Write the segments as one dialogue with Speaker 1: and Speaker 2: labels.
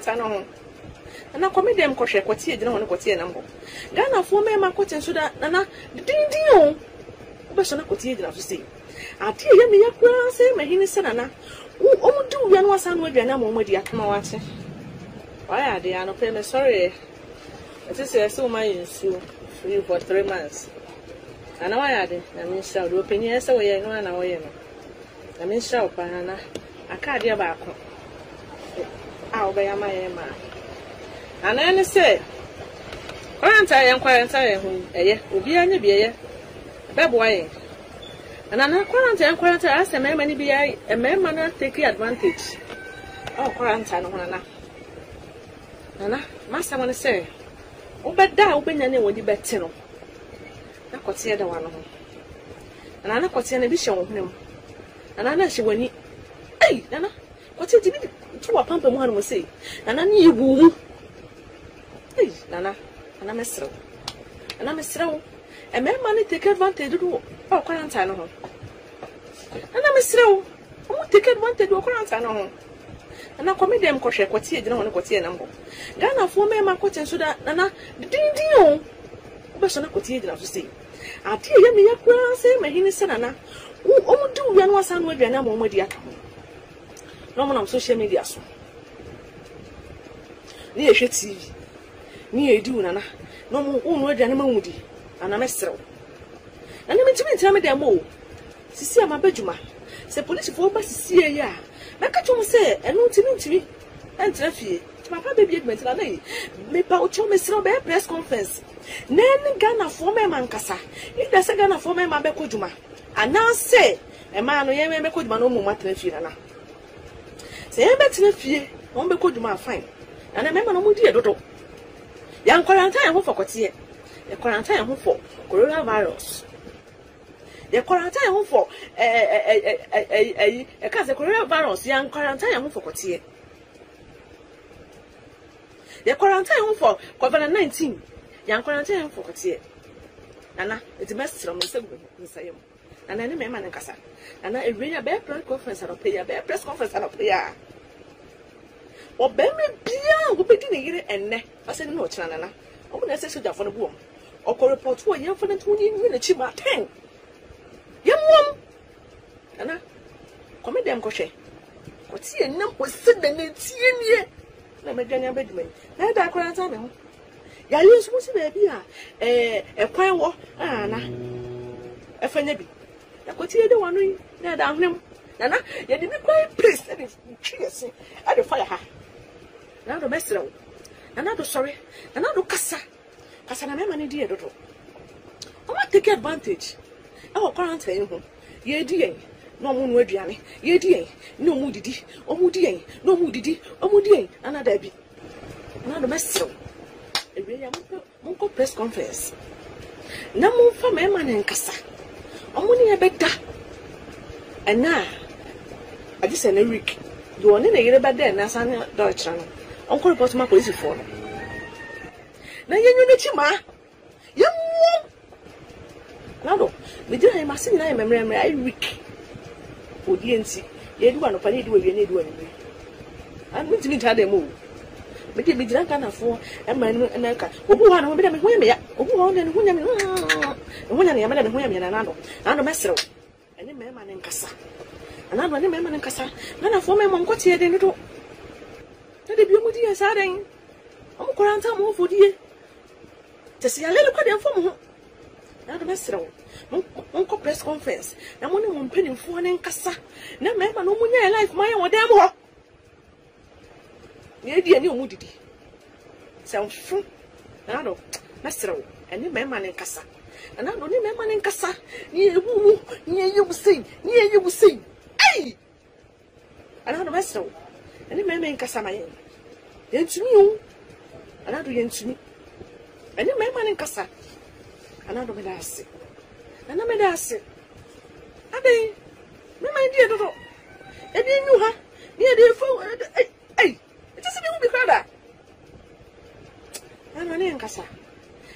Speaker 1: Quaranta no. Na come dem ko hwe kwatie gina ho ne kwatie na mbo. Ghana fo me ma kwatie so da na dindin o. Obeso na kwatie gina so sei. Ati ye me yakura se mahini se na. O mu di uya no asa no aduane ma o madi akama wache. Why are they no pay me sorry. It is so my issue for 3 months. And why are they? I mean shout do opinion say we no na we no. I mean shout pa na akade ba ko. Ah obe ya ma and then say, quarantine who, obi anya biye, beboy. And an quarantine, as a man, many be a man take advantage. Oh, quarantine, Nana, master, want to say, oh, but that open any would be better. I could see the one. And I could see a bishop of him. And I know she went, hey, Nana, what's it to a pump and one will say, and I knew you. Hey, Nana, and I'm a straw. And I'm a straw. And my money take advantage of quarantine. And I'm a straw. I won't take advantage of quarantine. And I commit them crochet, what you don't want to go to number. Ghana for me, my cotton so that Nana, the ding, but not what you have to say. I tell you, me, I say, my hinny son, who do you know some way and I'm on the account. No one on social media. Near TV. Me do Nana. No more own word than a moody, and I'm a straw. And let me tell me them more. See, my bedroom. Say police for us see ya. Make a say, and not to me. And Treffy, my baby admit that me pouch me straw bear press conference. Then Ghana for me mancasa. It does a Ghana for me my becojuma. And now say, a man who may make no more Treffy. Say, I'm better fear, won't be good my fine. And I remember no dear Dodo. Young quarantine who for Cotier. The quarantine who for coronavirus. The quarantine who for a cause the coronavirus, young quarantine who for Cotier. The quarantine who for COVID-19, young quarantine for Cotier. Nana, it's the best from the same. And then the man and Cassa. And I read a bear press conference and a press conference and a prayer. Or Bemmy Pia will be dinner and ne. I said no, Chanana. I'm going to say so for the boom. Or call report to a young for the 20 minutes, chima 10. Young woman. Anna, come them crochet. What's here? No, was sitting in tea. No, my Daniel Bedman. Now that quarantine. Ya use what's baby? A pine walk, Anna. A fenebi. I could hear the one ring. Now down him. Nana, you didn't quite place that is cheers at the fire. Now the best row. Another sorry, another cassa. Cassana, my dear Dodo. I want to take advantage. Our quarantine. Ye dear, no moon wediani. Ye dear, no moody, or moody, no moody, or moody, another bit. Now the best row. A real Munko press conference. No more for my man and cassa. Only a better. And now, I just said, Eric, you want to get about there, Nasan Deutschland. Uncle report my police for. Now you know Chima. You no, we didn't have a memory. I Rick. For DNC, you do one of any do any do anyway. I'm going to meet her the move. But if we didn't afford a man and I can't. Who want to be a women? Who want and when I'm a women and another. I'm a messer. And a man in Cassa. Another man in Cassa. None of women won't go here. They do. Let it be with you, Sadding. I'm quarantine more for you. To see a little cut from now the messer. Uncle press conference. And one won't pay him for an Cassa. No man, no money life, my own damn war. Near the new moody. Sound true. Now, messer. And the man in Cassa. And I don't remember in Cassa. Near you will sing. Hey! And I don't mess so. And the man in Cassa, my end. Then to me, and I do yen to me. And the man in Cassa. And I don't mean ask it. And I made ask it. I mean, my dear Dodo. And you knew her. Near the phone. Hey! It doesn't even be crowded. I'm an in Cassa.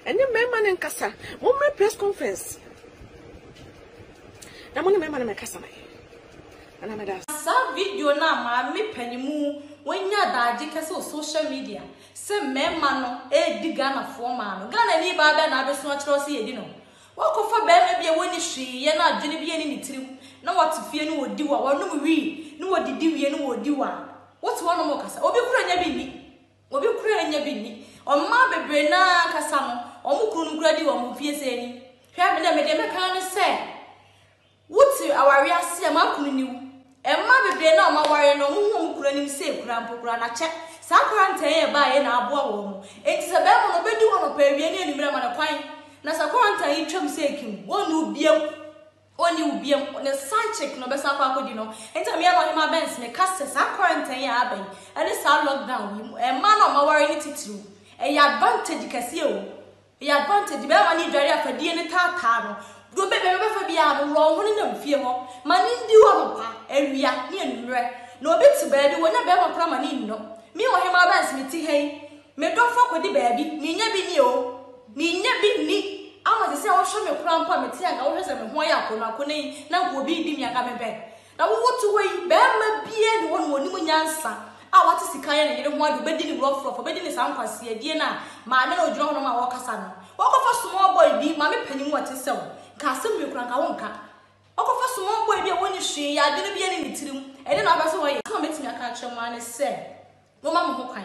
Speaker 1: And the man in Cassa, one my press conference. Now, one man in Cassa, and I'm a video now, my me penny moo,
Speaker 2: when ya daji kese social media se mema no di Ghana for ma no Ghana ni ba be na abeso achiro se yedi no wakofa be me bia woni hwie ye na adwene bia ni tirim na watifie ni wodi wa wonum wi ni wodidi wie ni wodi wa woti wono mo kasa obi kura nya bi ni omma bebre na kasa no omukuru nkura di wo mo fie se ni hwa me na me de meka no se woti awari ase ma kunu niwu emma bebre na omaware no mu kura nim se kura mpokura na che sa quarantine ye ba ye na aboa wo mu enti se be mo no bedi wo no pa wie ni enimira ma na kwan na sa quarantine yi twam se kim wonu ubiem ne side check no be sa kwa akodi no enti me ya no hima bens me kase sa quarantine ya aben ene sa lockdown yi emma na omaware ni titiru e ya advantage kase o e ya advantage be ma ni dware afadie ni tata no do be fa bia no ro ho ni na mfie ho mani ndi wo no pa awia ni enumre na obi ti ba di wonya be ma kra mani no mi wo hema ba smiti hei me do fa kodi ba bi ni nya bi ni o ni nya bi ni ama se wo hwe me kra mpa me ti anga wo hwe se me ho ya ko na nko obi di mi anga me be na wo wotu wei be ma bie ni won woni mu nyansa a wate sika ya na yire ho adu be di ni rough be di ni sa nkwase adie na ma me na odro ho no ma wo kasa no wo ko fa small boy bi ma me panyimu wate se wo ka se me kra nka wonka okofa small boy bi a woni hwe ya de ne bi ne tirim ene na aba se wo ye so metimi aka kye ma ne se wo ma mo ho kwan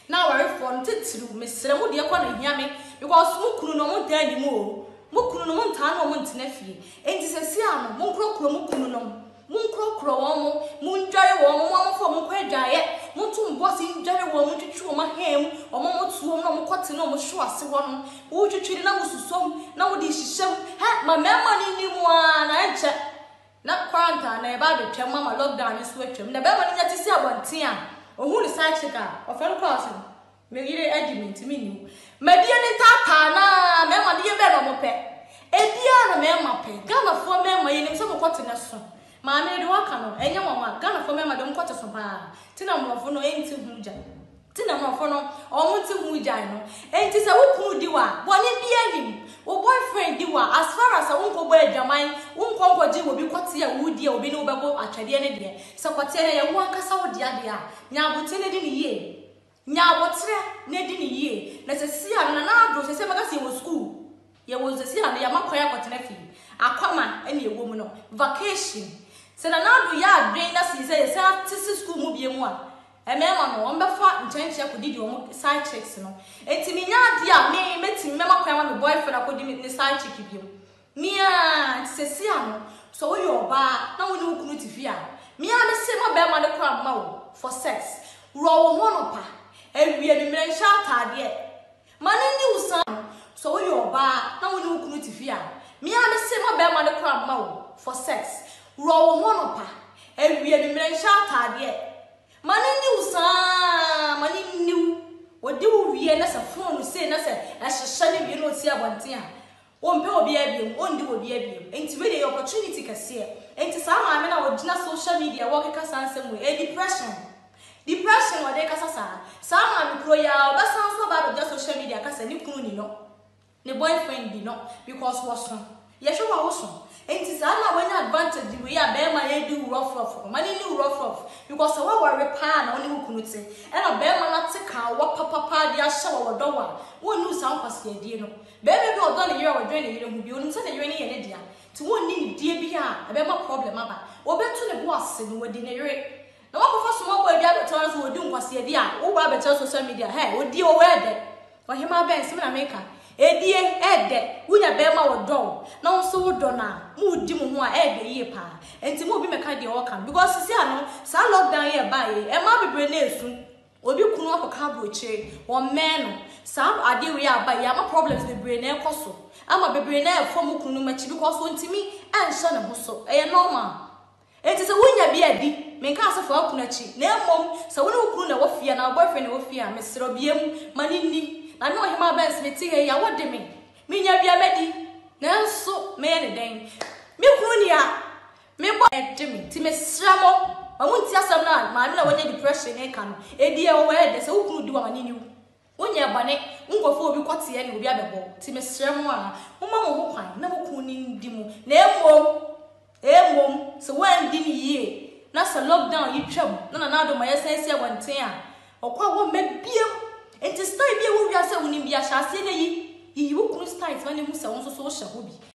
Speaker 2: na ware for ntitiru mesere mo de kwa na hia me because mo kunu no mo dan ni mo kunu no mo nta no mo ntena fie enti se si ano mo krokro mo kunu no mo krokro wo mo ndware wo mo fo mo kwa dwaye mo tu mbosi ndware wo mo twitwu mo hem mo tuo no mo kote no mo hwo ase wo no wo twitwiri na wo susom na wo di hyehyem ha ma mema ni mu a na enche na quarantine na e ba be twem ma lockdown ni so atwem na be ma ni nya tisi abonten a ohu ni side check a ofel cross me gire admit me ni medie ni tata na mema de be no mo pe ebia na mema pe Ghana fo mema yenim se mo kote na so ma me de waka no enye mama Ghana fo mema de mo kote so ba tina mo fo no enti huja tina mo fo no o mo ti huja no enti se wo kunu di wa boni bia nim o boyfriend di wa as far as won ko boy adwaman won ko ji wo bi kote ya wudi ya obi ne obego atwade ne de se kote ne ye wo akasa wo dia de a nya bote ne di ne ye nya botre ne di ne ye na se si a na ado se maka se wo school ye wo se si a na ya makoya kote na fi akwama ene ye wo mu no vacation se na ado ya adwen na se se tisi school mu bie mu a emema no ombefa nchenche akodi omo side checks no enti mi nya ade a me meti mema kwan ma me boyfriend akodi ni side check biem mia sesi ano so we oba na woni ukunu tifia mia me se ma be ma de kwa ma wo for sex ro wo no pa ewie mi mre sha atade mani ni usan so we oba na woni ukunu tifia mia me se ma be ma de kwa ma wo for sex ro wo no pa ewie mi mre sha atade mani ni usan mani ni odi wo wie na se phone se na se ehyehyɛ ne wie no ti abonten a won pe obi abiem ondi obi abiem enti we dey opportunity kase enti sa ma me na odina social media wo keka sansem we depression wo dey kasa sa ma me pro ya obasan so ba do social media kasa ni kunu ni no ne boyfriend di no because wo so ye hwe wo so enti sa na when advantage we ya be ma ye di rough mani ni rough because wa worry pa na oni kunu te e na be ma na te ka wa papa di ahye wo do wa wonu sa nkwase adie no be bi odo ne yire wo dwen ne yire hu bi onu se ne yire ne ye ne dia ti wonni ni die bi a be ma problem aba wo betu ne bo ase no wodi ne yire na wa ko small boy bi abeto so wodi nkwase adie a wo ba abeto social media he wodi wo wede wa hima ben se na meka edie ede wunya be ma wo do na wo so wo do na mu di mu ho a ede yie pa enti mu obi meka de wo kan because sisi ano sa lockdown ye ba ye e ma bebre na esu obi kunu akoka broche wo men sa ade we aba ye ama problems bebre na ekoso ama bebre na efom kunu machi because wo ntimi anhye ne ho so e normal enti se wunya bi adi menka asefo akunu achi na emom se wo ne kunu na wo fia na boyfriend na wo fia mesero biem mani ni na no hima bens me ti ya wode me nya bia medi na so me ne den me kunu ni a me bo edemi ti me sramo amunti asam na ma me na wonya depression e ka no edi e wo ede se ukunu di wa mani ni wonya bane ngofo obi kwate ye ne obi abebo ti me sramo a moma mo ho kwan na mo kunu ni ndi mu na emom se wan di ni ye na sa lockdown yi twam na nyame adom ayesense wonten a okwa wo mabiem enti style bi e wo wiase wonim bi a hyase na yi wo kunu style ma ne mu se won so so hye ho bi